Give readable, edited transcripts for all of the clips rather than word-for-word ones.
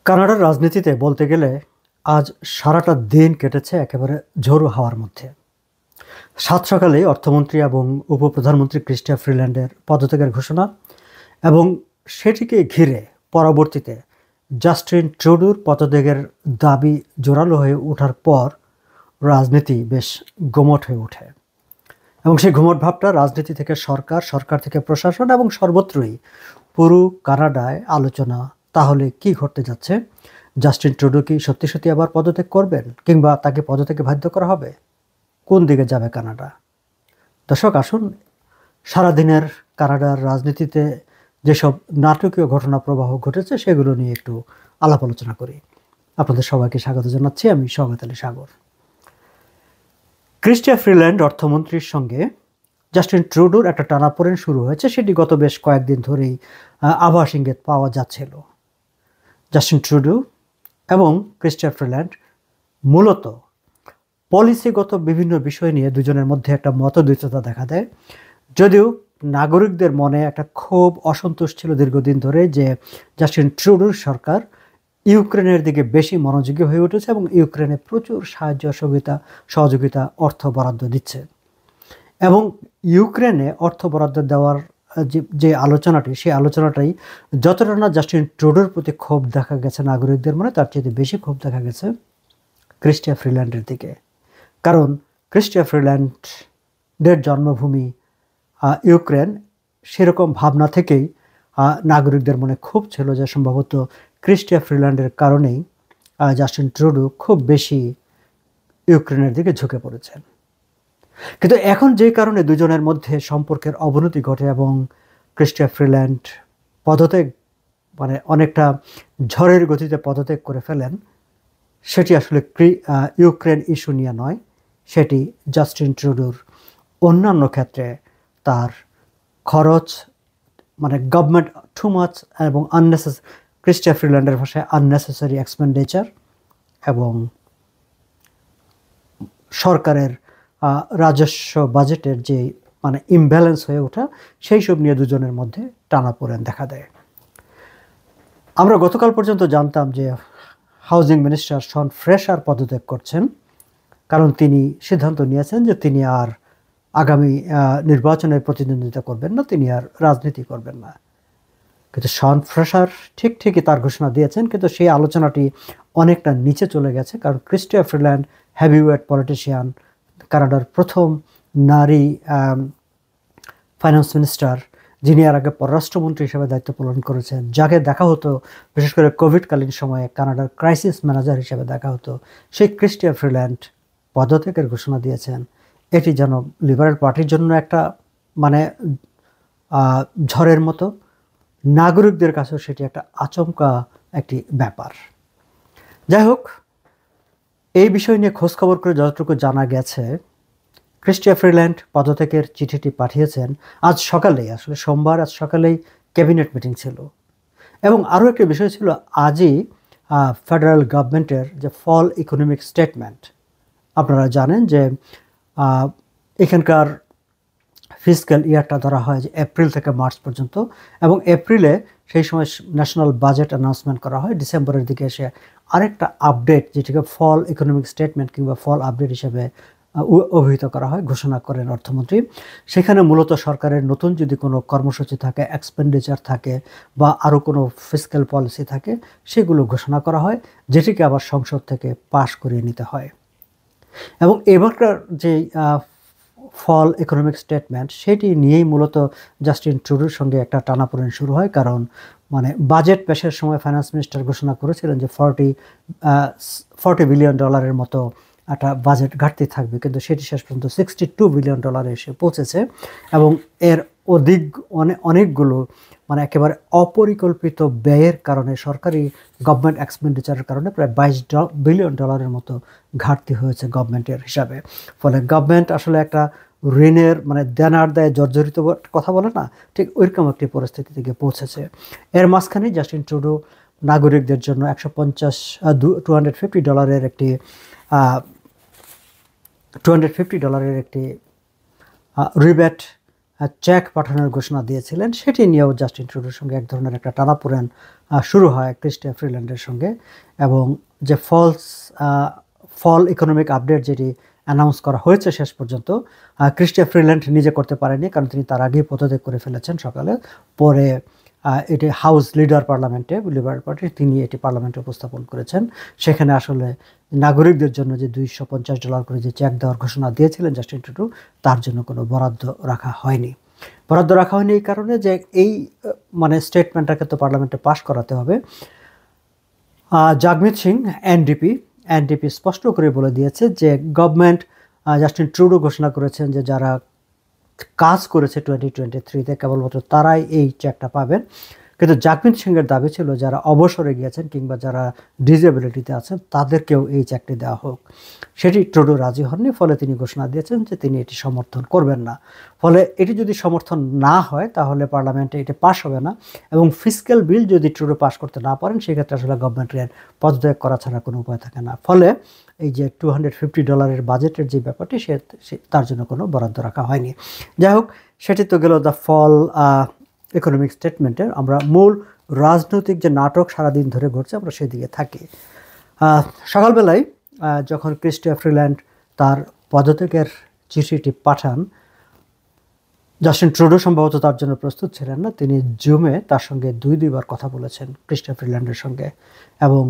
কানাডার রাজনীতিতে বলতে গেলে আজ সারাটা দিন কেটেছে একেবারে ঝোড়ো হাওয়ার মধ্যে। সাত সকালে অর্থমন্ত্রী এবং উপপ্রধানমন্ত্রী ক্রিস্টিয়া ফ্রিল্যান্ডের পদত্যাগের ঘোষণা এবং সেটিকে ঘিরে পরবর্তীতে জাস্টিন ট্রুডোর পদত্যাগের দাবি জোরালো হয়ে ওঠার পর রাজনীতি বেশ গুমোট হয়ে ওঠে এবং সেই গুমোট ভাবটা রাজনীতি থেকে সরকার, সরকার থেকে প্রশাসন এবং সর্বত্রই পুরো কানাডায় আলোচনা। তাহলে কি ঘটতে যাচ্ছে? জাস্টিন ট্রুডো কি সত্যি সত্যি আবার পদত্যাগ করবেন, কিংবা তাকে পদত্যাগে বাধ্য করা হবে? কোন দিকে যাবে কানাডা? দর্শক, আসুন সারাদিনের কানাডার রাজনীতিতে যেসব নাটকীয় ঘটনা প্রবাহ ঘটেছে সেগুলো নিয়ে একটু আলাপ আলোচনা করি। আপনাদের সবাইকে স্বাগত জানাচ্ছি, আমি শওকত আলী সাগর। ক্রিস্টিয়া ফ্রিল্যান্ড অর্থমন্ত্রীর সঙ্গে জাস্টিন ট্রুডোর একটা টানাপোড়েন শুরু হয়েছে, সেটি গত বেশ কয়েকদিন ধরেই আভাস ইঙ্গিত পাওয়া যাচ্ছিল। জাস্টিন ট্রুডো এবং ক্রিস্টিয়া ফ্রিল্যান্ড মূলত পলিসিগত বিভিন্ন বিষয় নিয়ে দুজনের মধ্যে একটা মতদ্বৈততা দেখা দেয়। যদিও নাগরিকদের মনে একটা ক্ষোভ, অসন্তোষ ছিল দীর্ঘদিন ধরে যে জাস্টিন ট্রুডোর সরকার ইউক্রেনের দিকে বেশি মনোযোগী হয়ে উঠেছে এবং ইউক্রেনে প্রচুর সাহায্য সহযোগিতা অর্থ বরাদ্দ দিচ্ছে। এবং ইউক্রেনে অর্থ বরাদ্দ দেওয়ার যে আলোচনাটি, সেই আলোচনাটাই যতটা না জাস্টিন ট্রুডোর প্রতি ক্ষোভ দেখা গেছে নাগরিকদের মনে, তার চেয়ে বেশি ক্ষোভ দেখা গেছে ক্রিস্টিয়া ফ্রিল্যান্ডের দিকে। কারণ ক্রিস্টিয়া ফ্রিল্যান্ডের জন্মভূমি ইউক্রেন, সেরকম ভাবনা থেকেই নাগরিকদের মনে ক্ষোভ ছিল যে সম্ভবত ক্রিস্টিয়া ফ্রিল্যান্ডের কারণেই জাস্টিন ট্রুডো খুব বেশি ইউক্রেনের দিকে ঝুঁকে পড়েছেন। কিন্তু এখন যে কারণে দুজনের মধ্যে সম্পর্কের অবনতি ঘটে এবং ক্রিস্টিয়া ফ্রিল্যান্ড পদত্যাগ, অনেকটা ঝড়ের গতিতে পদত্যাগ করে ফেলেন, সেটি আসলে ইউক্রেন ইস্যু নিয়ে নয়, সেটি জাস্টিন ট্রুডোর অন্যান্য ক্ষেত্রে তার খরচ, গভর্নমেন্ট টু মাচ এবং ক্রিস্টিয়া ফ্রিল্যান্ডের ভাষায় আননেসেসারি এক্সপেন্ডিচার এবং সরকারের রাজস্ব বাজেটের যে ইমব্যালেন্স হয়ে ওঠা, সেই সব নিয়ে দুজনের মধ্যে টানাপোড়েন দেখা দেয়। আমরা গতকাল পর্যন্ত জানতাম যে হাউজিং মিনিস্টার শন ফ্রেশার পদত্যাগ করছেন, কারণ তিনি সিদ্ধান্ত নিয়েছেন যে তিনি আর আগামী নির্বাচনে প্রতিদ্বন্দ্বিতা করবেন না, তিনি আর রাজনীতি করবেন না। কিন্তু শন ফ্রেশার ঠিকই তার ঘোষণা দিয়েছেন, কিন্তু সেই আলোচনাটি অনেকটা নিচে চলে গেছে। কারণ ক্রিস্টিয়া ফ্রিল্যান্ড হেভিওয়েট পলিটিশিয়ান, কানাডার প্রথম নারী ফাইন্যান্স মিনিস্টার, যিনি আর আগে পররাষ্ট্রমন্ত্রী হিসেবে দায়িত্ব পালন করেছেন, যাকে দেখা হতো বিশেষ করে কোভিডকালীন সময়ে কানাডার ক্রাইসিস ম্যানেজার হিসেবে দেখা হতো, সেই ক্রিস্টিয়া ফ্রিল্যান্ড পদত্যাগের ঘোষণা দিয়েছেন। এটি যেন লিবারেল পার্টির জন্য একটা ঝড়ের মতো, নাগরিকদের কাছেও সেটি একটা আচমকা একটি ব্যাপার। যাই হোক, এই বিষয় নিয়ে খোঁজখবর করে যতটুকু জানা গেছে, ক্রিস্টিয়া ফ্রিল্যান্ড পদত্যাগের চিঠিটি পাঠিয়েছেন আজ সকালেই, আসলে সোমবার, আজ সকালেই ক্যাবিনেট মিটিং ছিল। এবং আরও একটি বিষয় ছিল, আজই ফেডারেল গভর্নমেন্টের যে ফল ইকোনমিক স্টেটমেন্ট, আপনারা জানেন যে এখানকার ফিসক্যাল ইয়ারটা ধরা হয় যে এপ্রিল থেকে মার্চ পর্যন্ত, এবং এপ্রিলে সেই সময় ন্যাশনাল বাজেট অ্যানাউন্সমেন্ট করা হয়। ডিসেম্বরের দিকে এসে আরেকটা আপডেট, যেটিকে ফল ইকোনমিক স্টেটমেন্ট কিংবা ফল আপডেট হিসেবে অভিহিত করা হয়, ঘোষণা করেন অর্থমন্ত্রী। সেখানে মূলত সরকারের নতুন যদি কোনো কর্মসূচি থাকে, এক্সপেন্ডিচার থাকে বা আরও কোনো ফিসক্যাল পলিসি থাকে, সেগুলো ঘোষণা করা হয়, যেটিকে আবার সংসদ থেকে পাশ করিয়ে নিতে হয়। এবং এবারকার যে ফল ইকোনমিক স্টেটমেন্ট, সেটি নিয়েই মূলত জাস্টিন ট্রুডোর সঙ্গে একটা টানাপোড়েন শুরু হয়। কারণ বাজেট পেশের সময় ফাইন্যান্স মিনিস্টার ঘোষণা করেছিলেন যে $40 বিলিয়ন মতো একটা বাজেট ঘাটতি থাকবে, কিন্তু সেটি শেষ পর্যন্ত $62 বিলিয়ন এসে পৌঁছেছে। এবং এর অনেকগুলো একেবারে অপরিকল্পিত ব্যয়ের কারণে, সরকারি গভর্নমেন্ট এক্সপেন্ডিচারের কারণে প্রায় $22 বিলিয়ন মতো ঘাটতি হয়েছে গভর্নমেন্টের হিসাবে। ফলে গভর্নমেন্ট আসলে একটা ঋণের দেনার দায়ে জর্জরিত কথা বলে না, ঠিক ওইরকম একটি পরিস্থিতি থেকে পৌঁছেছে। এর মাঝখানে জাস্টিন ট্রুডো নাগরিকদের জন্য $250 একটি $250 একটি রিবেট চেক পাঠানোর ঘোষণা দিয়েছিলেন, সেটি নিয়েও জাস্টিন ট্রুডোর সঙ্গে এক ধরনের একটা টানাপোড়েন শুরু হয় ক্রিস্টিয়া ফ্রিল্যান্ডের সঙ্গে। এবং যে ফল ইকোনমিক আপডেট যেটি অ্যানাউন্স করা হয়েছে শেষ পর্যন্ত, ক্রিস্টিয়া ফ্রিল্যান্ড নিজে করতে পারেনি, কারণ তিনি তার আগেই পদত্যাগ করে ফেলেছেন সকালে। পরে এটি হাউস লিডার পার্লামেন্টে লিবারেল পার্টি, তিনি এটি পার্লামেন্টে উপস্থাপন করেছেন। সেখানে আসলে নাগরিকদের জন্য যে $250 করে যে চেক দেওয়ার ঘোষণা দিয়েছিলেন জাস্টিন ট্রুডো, তার জন্য কোনো বরাদ্দ রাখা হয়নি। বরাদ্দ রাখা হয়নি এই কারণে যে এই মানে স্টেটমেন্টটাকে তো পার্লামেন্টে পাশ করাতে হবে। জাগমিত সিং এনডিপি স্পষ্ট করে বলে দিয়েছে যে গভর্নমেন্ট, জাস্টিন ট্রুডো ঘোষণা করেছেন যে যারা কাজ করেছে 2023-তে কেবলমাত্র তারাই এই চেকটা পাবেন। কিন্তু জাগমিত সিংয়ের দাবি ছিল যারা অবসরে গিয়েছেন কিংবা যারা ডিসেবিলিটিতে আছেন তাদেরকেও এই চেকটি দেওয়া হোক। সেটি ট্রুডো রাজি হননি, ফলে তিনি ঘোষণা দিয়েছেন যে তিনি এটি সমর্থন করবেন না। ফলে এটি যদি সমর্থন না হয় তাহলে পার্লামেন্টে এটি পাশ হবে না, এবং ফিসক্যাল বিল যদি ট্রুডো পাশ করতে না পারেন সেক্ষেত্রে আসলে গভর্নমেন্টের পদত্যাগ করা ছাড়া কোনো উপায় থাকে না। ফলে এই যে $250 বাজেটের যে ব্যাপারটি তার জন্য কোনো বরাদ্দ রাখা হয়নি। যাই হোক, সেটি তো গেল দ্য ফল ইকোনমিক স্টেটমেন্টের। আমরা মূল রাজনৈতিক যে নাটক সারাদিন ধরে ঘটছে আমরা সেদিকে থাকি। সকালবেলায় যখন ক্রিস্টিয়া ফ্রিল্যান্ড তার পদত্যাগের চিঠিটি পাঠান, জাস্টিন ট্রুডো সম্ভবত তার জন্য প্রস্তুত ছিলেন না। তিনি জুমে তার সঙ্গে দুইবার কথা বলেছেন ক্রিস্টিয়া ফ্রিল্যান্ডের সঙ্গে, এবং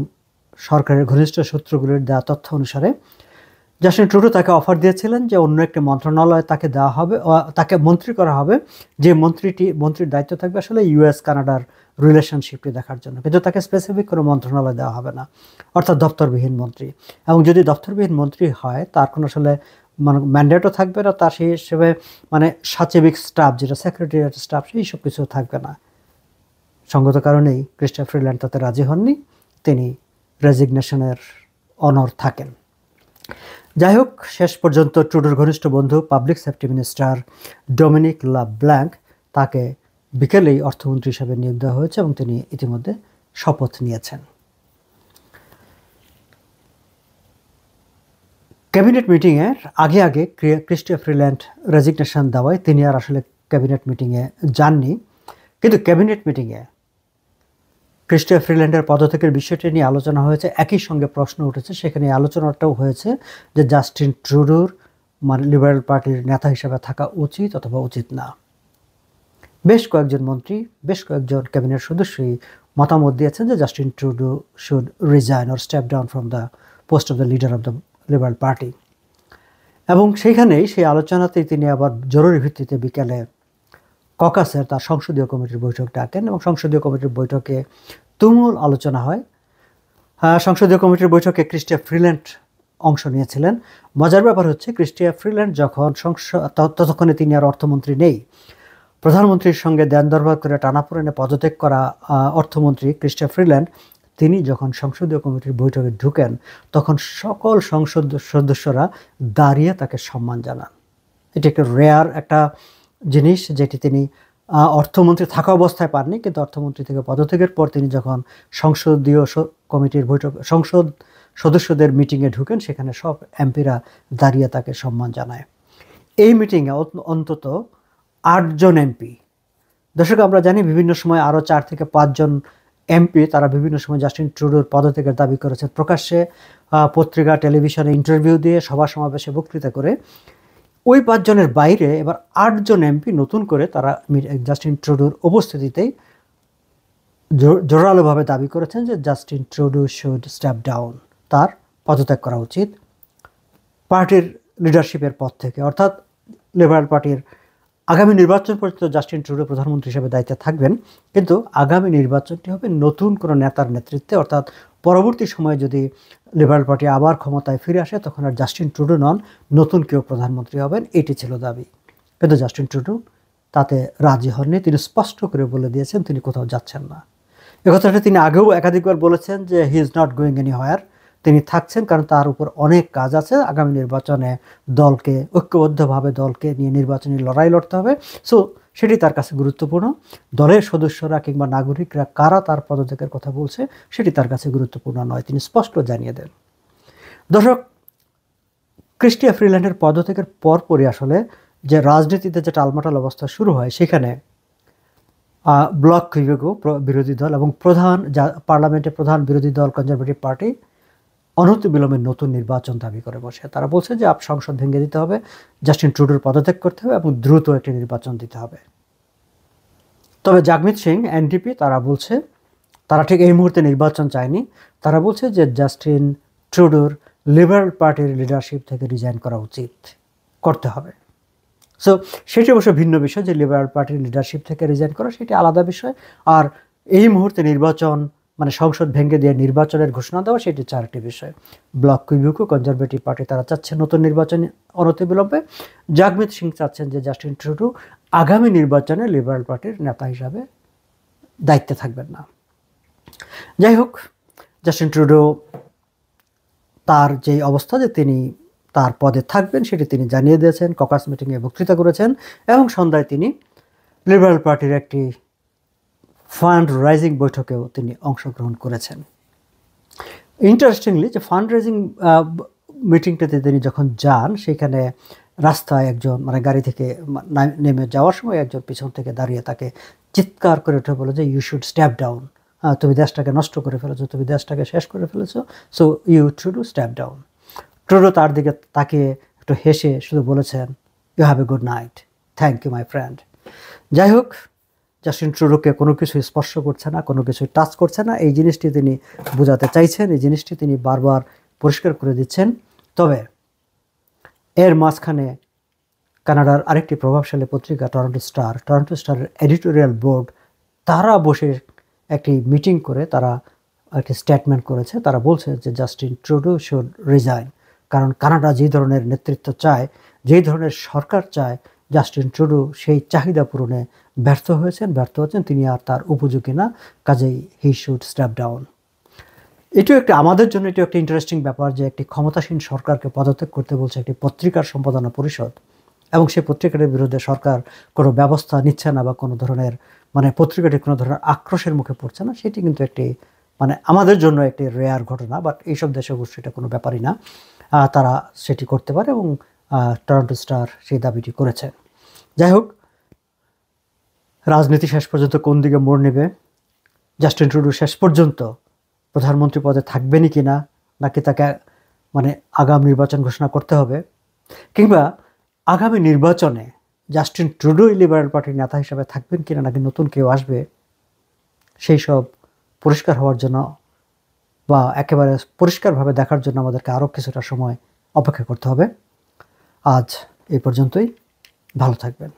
সরকারের ঘনিষ্ঠ সূত্রগুলির দেওয়া তথ্য অনুসারে জাস্টিন ট্রুডো তাকে অফার দিয়েছিলেন যে অন্য একটি মন্ত্রণালয় তাকে দেওয়া হবে, তাকে মন্ত্রী করা হবে, যে মন্ত্রীর দায়িত্ব থাকবে আসলে US কানাডার রিলেশনশিপটি দেখার জন্য, কিন্তু তাকে স্পেসিফিক কোনো মন্ত্রণালয় দেওয়া হবে না, অর্থাৎ দপ্তরবিহীন মন্ত্রী। এবং যদি দপ্তরবিহীন মন্ত্রী হয় তার কোনো আসলে মানে ম্যান্ডেটও থাকবে না, তার সেই হিসেবে মানে সাচিবিক স্টাফ যেটা সেক্রেটারিয়েট স্টাফ সেই সব কিছু থাকবে না। সঙ্গত কারণেই ক্রিস্টিয়া ফ্রিল্যান্ড তাতে রাজি হননি, তিনি রেজিগনেশনের অনর থাকেন। যাই হোক, শেষ পর্যন্ত ট্রুডোর ঘনিষ্ঠ বন্ধু পাবলিক সেফটি মিনিস্টার ডোমিনিক লাব্ল্যাঙ্ক তাকে বিকেলেই অর্থমন্ত্রী হিসেবে নিয়োগ দেওয়া হয়েছে, এবং তিনি ইতিমধ্যে শপথ নিয়েছেন। ক্যাবিনেট মিটিংয়ের আগে ক্রিস্টিয়া ফ্রিল্যান্ড রেজিগনেশন দেওয়ায় তিনি আর আসলে ক্যাবিনেট মিটিংয়ে যাননি। কিন্তু ক্যাবিনেট মিটিংয়ে ক্রিস্টিয়া ফ্রিল্যান্ডের পদত্যাগের বিষয়টি নিয়ে আলোচনা হয়েছে, একই সঙ্গে প্রশ্ন উঠেছে, সেখানে আলোচনাটাও হয়েছে যে জাস্টিন ট্রুডোর মানে লিবারেল পার্টির নেতা হিসেবে থাকা উচিত অথবা উচিত না। বেশ কয়েকজন মন্ত্রী, বেশ কয়েকজন ক্যাবিনেট সদস্যই মতামত দিয়েছেন যে Justin Trudeau should resign or step down from the post of the leader of the liberal party. এবং সেইখানেই সেই আলোচনাতেই তিনি আবার জরুরি ভিত্তিতে বিকেলে ককাসের তার সংসদীয় কমিটির বৈঠক ডাকেন, এবং সংসদীয় কমিটির বৈঠকে তুমুল আলোচনা হয়। সংসদীয় কমিটির বৈঠকে ক্রিস্টিয়া ফ্রিল্যান্ড অংশ নিয়েছিলেন। মজার ব্যাপার হচ্ছে, ক্রিস্টিয়া ফ্রিল্যান্ড যখন ততক্ষণে তিনি আর অর্থমন্ত্রী নেই। প্রধানমন্ত্রীর সঙ্গে দেন দরবার করে টানাপোড়েনে পদত্যাগ করা অর্থমন্ত্রী ক্রিস্টিয়া ফ্রিল্যান্ড তিনি যখন সংসদীয় কমিটির বৈঠকে ঢুকেন তখন সকল সংসদ সদস্যরা দাঁড়িয়ে তাকে সম্মান জানান। এটি একটা রেয়ার একটা জিনিস যেটি তিনি অর্থমন্ত্রী থাকা অবস্থায় পাননি, কিন্তু অর্থমন্ত্রী থেকে পদত্যাগের পর তিনি যখন সংসদীয় কমিটির বৈঠক সংসদ সদস্যদের মিটিংয়ে ঢুকেন সেখানে সব এমপিরা দাঁড়িয়ে তাকে সম্মান জানায়। এই মিটিংয়ে অন্তত 8 জন এমপি, দর্শক আমরা জানি বিভিন্ন সময় আরও 4 থেকে 5 জন এমপি তারা বিভিন্ন সময় জাস্টিন ট্রুডোর পদত্যাগের দাবি করেছেন, প্রকাশ্যে পত্রিকা টেলিভিশনে ইন্টারভিউ দিয়ে সভা সমাবেশে বক্তৃতা করে। ওই 5 জনের বাইরে এবার 8 জন এমপি নতুন করে তারা জাস্টিন ট্রুডোর উপস্থিতিতেই জোরালোভাবে দাবি করেছেন যে Justin Trudeau should step down, তার পদত্যাগ করা উচিত পার্টির লিডারশিপের পদ থেকে। অর্থাৎ লিবারেল পার্টির আগামী নির্বাচন পর্যন্ত জাস্টিন ট্রুডো প্রধানমন্ত্রী হিসেবে দায়িত্বে থাকবেন, কিন্তু আগামী নির্বাচনটি হবে নতুন কোনো নেতার নেতৃত্বে। অর্থাৎ পরবর্তী সময়ে যদি লিবারেল পার্টি আবার ক্ষমতায় ফিরে আসে তখন আর জাস্টিন ট্রুডো নন, নতুন কেউ প্রধানমন্ত্রী হবেন, এটি ছিল দাবি। কিন্তু জাস্টিন ট্রুডো তাতে রাজি হননি। তিনি স্পষ্ট করে বলে দিয়েছেন তিনি কোথাও যাচ্ছেন না। এ কথাটা তিনি আগেও একাধিকবার বলেছেন যে he is not going anywhere, তিনি থাকছেন কারণ তার উপর অনেক কাজ আছে। আগামী নির্বাচনে দলকে ঐক্যবদ্ধভাবে দলকে নিয়ে নির্বাচনী লড়াই লড়তে হবে, সো সেটি তার কাছে গুরুত্বপূর্ণ। দলের সদস্যরা কিংবা নাগরিকরা কারা তার পদত্যাগের কথা বলছে সেটি তার কাছে গুরুত্বপূর্ণ নয়, তিনি স্পষ্ট জানিয়ে দেন। দর্শক, ক্রিস্টিয়া ফ্রিল্যান্ডের পদত্যাগের পরপরই আসলে যে রাজনীতিতে যে টালমাটাল অবস্থা শুরু হয় সেখানে ব্লক কুইবেকও বিরোধী দল এবং পার্লামেন্টের প্রধান বিরোধী দল কনজারভেটিভ পার্টি অনতিবিলম্বে নতুন নির্বাচন দাবি করে বসে। তারা বলছে যে সংসদ ভেঙে দিতে হবে, জাস্টিন ট্রুডোর পদত্যাগ করতে হবে এবং দ্রুত একটি নির্বাচন দিতে হবে। তবে জাগমিত সিং এনডিপি তারা বলছে তারা ঠিক এই মুহূর্তে নির্বাচন চায়নি। তারা বলছে যে জাস্টিন ট্রুডোর লিবারেল পার্টির লিডারশিপ থেকে রিজাইন করা উচিত, করতে হবে। সো সেটি অবশ্য ভিন্ন বিষয়, যে লিবারেল পার্টির লিডারশিপ থেকে রিজাইন করা সেটি আলাদা বিষয়। আর এই মুহূর্তে নির্বাচন মানে সংসদ ভেঙে দিয়ে নির্বাচনের ঘোষণা দেওয়া সেটি চারটি বিষয়। ব্লক কুইবেকো কনজারভেটিভ পার্টি তারা চাচ্ছে নতুন নির্বাচন অনতিবিলম্বে। জাগমিত সিং চাচ্ছেন যে জাস্টিন ট্রুডো আগামী নির্বাচনে লিবারেল পার্টির নেতা হিসাবে দায়িত্বে থাকবেন না। যাই হোক, জাস্টিন ট্রুডো তার যে অবস্থা যে তিনি তার পদে থাকবেন সেটি তিনি জানিয়ে দিয়েছেন, ককাস মিটিংয়ে বক্তৃতা করেছেন এবং সন্ধ্যায় তিনি লিবারেল পার্টির একটি ফান্ড রাইজিং বৈঠকেও তিনি অংশগ্রহণ করেছেন। ইন্টারেস্টিংলি যে ফান্ড রাইজিং মিটিংটাতে তিনি যখন যান সেখানে রাস্তায় একজন মানে গাড়ি থেকে নেমে যাওয়ার সময় একজন পিছন থেকে দাঁড়িয়ে তাকে চিৎকার করে উঠে বলে যে ইউ শুড স্ট্যাপ ডাউন, তুমি দেশটাকে নষ্ট করে ফেলেছো, তুমি দেশটাকে শেষ করে ফেলেছো, so you should step down. Trudeau তার দিকে তাকিয়ে একটু হেসে শুধু বলেছেন you have a good night, thank you my friend. যাই হোক, জাস্টিন ট্রুডোকে কোনো কিছু স্পর্শ করছে না, কোনো কিছু টাচ করছে না, এই জিনিসটি তিনি বোঝাতে চাইছেন, এই জিনিসটি তিনি বারবার পরিষ্কার করে দিচ্ছেন। তবে এর মাঝখানে কানাডার আরেকটি প্রভাবশালী পত্রিকা টরন্টো স্টারের এডিটোরিয়াল বোর্ড তারা বসে একটি মিটিং করে তারা একটি স্টেটমেন্ট করেছে। তারা বলছে যে জাস্টিন ট্রুডো শুড রিজাইন, কারণ কানাডা যে ধরনের নেতৃত্ব চায়, যেই ধরনের সরকার চায়, জাস্টিন ট্রুডো সেই চাহিদা পূরণে ব্যর্থ হচ্ছেন, তিনি আর তার উপযোগী না, কাজেই হি শুড স্টেপ ডাউন। এটিও একটা আমাদের জন্য এটিও একটা ইন্টারেস্টিং ব্যাপার যে একটি ক্ষমতাসীন সরকারকে পদত্যাগ করতে বলছে একটি পত্রিকার সম্পাদনা পরিষদ, এবং সেই পত্রিকাটির বিরুদ্ধে সরকার কোনো ব্যবস্থা নিচ্ছে না বা কোনো ধরনের মানে পত্রিকাটি কোনো ধরনের আক্রোশের মুখে পড়ছে না। সেটি কিন্তু একটি মানে আমাদের জন্য একটি রেয়ার ঘটনা, বাট এইসব দেশে অবশ্যই এটা কোনো ব্যাপারই না, তারা সেটি করতে পারে এবং টরন্টো স্টার সেই দাবিটি করেছে। যাই হোক, রাজনীতি শেষ পর্যন্ত কোন দিকে মোড় নেবে, জাস্টিন ট্রুডো শেষ পর্যন্ত প্রধানমন্ত্রী পদে থাকবেনই কিনা, নাকি তাকে মানে আগাম নির্বাচন ঘোষণা করতে হবে, কিংবা আগামী নির্বাচনে জাস্টিন ট্রুডোই লিবারেল পার্টির নেতা হিসাবে থাকবেন কিনা, নাকি নতুন কেউ আসবে, সেই সব পরিষ্কার হওয়ার জন্য বা একেবারে পরিষ্কারভাবে দেখার জন্য আমাদেরকে আরও কিছুটা সময় অপেক্ষা করতে হবে। আজ এই পর্যন্তই, ভালো থাকবেন।